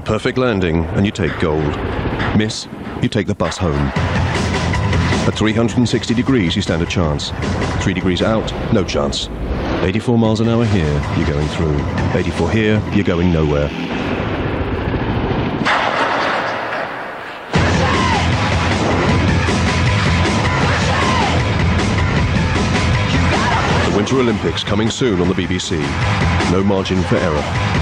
Perfect landing, and you take gold. Miss, you take the bus home. At 360 degrees, you stand a chance. 3 degrees out, no chance. 84 miles an hour here, you're going through. 84 here, you're going nowhere. The Winter Olympics coming soon on the BBC. No margin for error.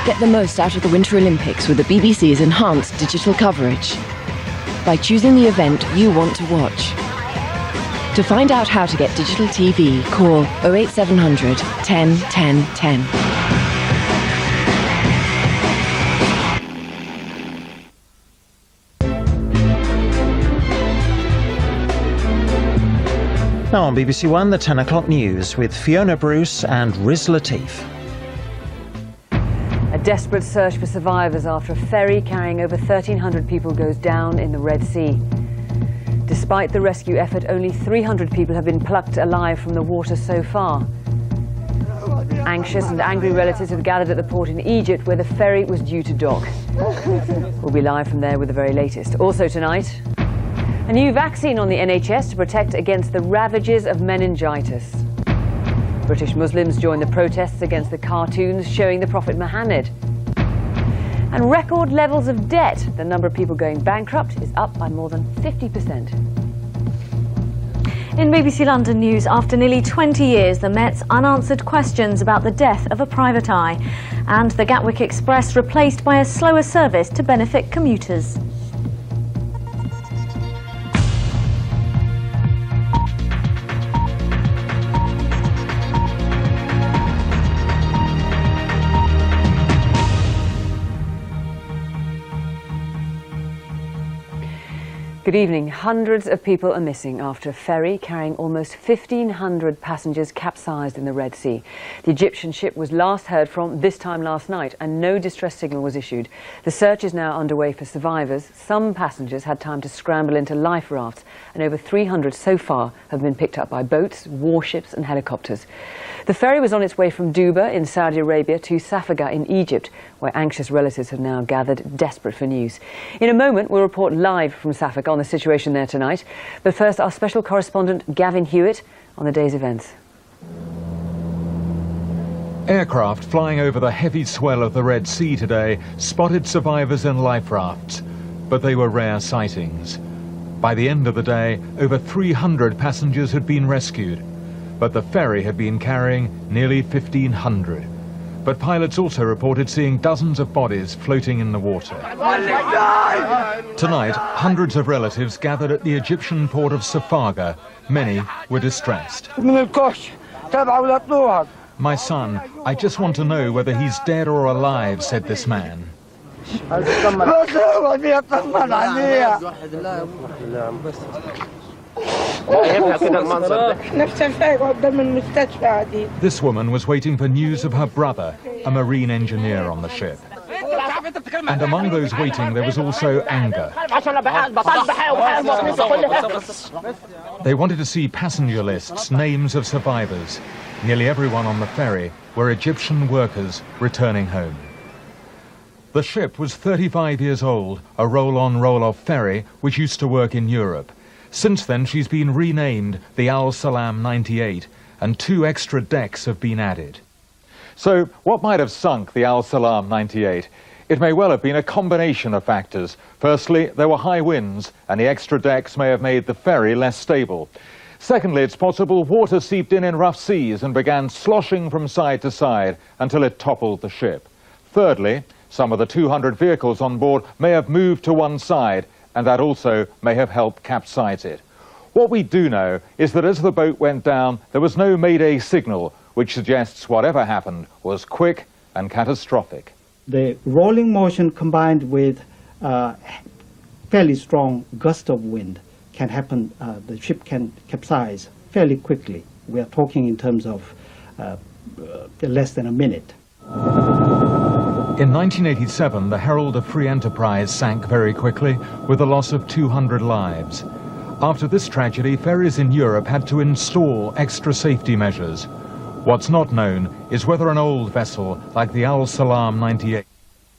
Get the most out of the Winter Olympics with the BBC's enhanced digital coverage. By choosing the event you want to watch. To find out how to get digital TV, call 08700 10 10 10. Now on BBC One, the 10 o'clock news with Fiona Bruce and Riz Latif. A desperate search for survivors after a ferry carrying over 1,300 people goes down in the Red Sea. Despite the rescue effort, only 300 people have been plucked alive from the water so far. Anxious and angry relatives have gathered at the port in Egypt where the ferry was due to dock. We'll be live from there with the very latest. Also tonight, a new vaccine on the NHS to protect against the ravages of meningitis. British Muslims join the protests against the cartoons showing the Prophet Muhammad. And record levels of debt. The number of people going bankrupt is up by more than 50%. In BBC London News, after nearly 20 years, the Met's unanswered questions about the death of a private eye. And the Gatwick Express replaced by a slower service to benefit commuters. Good evening. Hundreds of people are missing after a ferry carrying almost 1,500 passengers capsized in the Red Sea. The Egyptian ship was last heard from this time last night and no distress signal was issued. The search is now underway for survivors. Some passengers had time to scramble into life rafts and over 300 so far have been picked up by boats, warships and helicopters. The ferry was on its way from Duba in Saudi Arabia to Safaga in Egypt, where anxious relatives have now gathered, desperate for news. In a moment, we'll report live from Safaga on the situation there tonight. But first, our special correspondent Gavin Hewitt on the day's events. Aircraft flying over the heavy swell of the Red Sea today spotted survivors in life rafts, but they were rare sightings. By the end of the day, over 300 passengers had been rescued, but the ferry had been carrying nearly 1,500. But pilots also reported seeing dozens of bodies floating in the water. Tonight, hundreds of relatives gathered at the Egyptian port of Safaga. Many were distressed. My son, I just want to know whether he's dead or alive, said this man. This woman was waiting for news of her brother, a marine engineer on the ship. And among those waiting, there was also anger. They wanted to see passenger lists, names of survivors. Nearly everyone on the ferry were Egyptian workers returning home. The ship was 35 years old, a roll-on, roll-off ferry which used to work in Europe. Since then, she's been renamed the Al Salam 98, and 2 extra decks have been added. So, what might have sunk the Al Salam 98? It may well have been a combination of factors. Firstly, there were high winds, and the extra decks may have made the ferry less stable. Secondly, it's possible water seeped in rough seas and began sloshing from side to side until it toppled the ship. Thirdly, some of the 200 vehicles on board may have moved to one side, and that also may have helped capsize it. What we do know is that as the boat went down, there was no Mayday signal, which suggests whatever happened was quick and catastrophic. The rolling motion combined with fairly strong gust of wind can happen, the ship can capsize fairly quickly. We are talking in terms of less than a minute. In 1987, the Herald of Free Enterprise sank very quickly, with the loss of 200 lives. After this tragedy, ferries in Europe had to install extra safety measures. What's not known is whether an old vessel like the Al Salam 98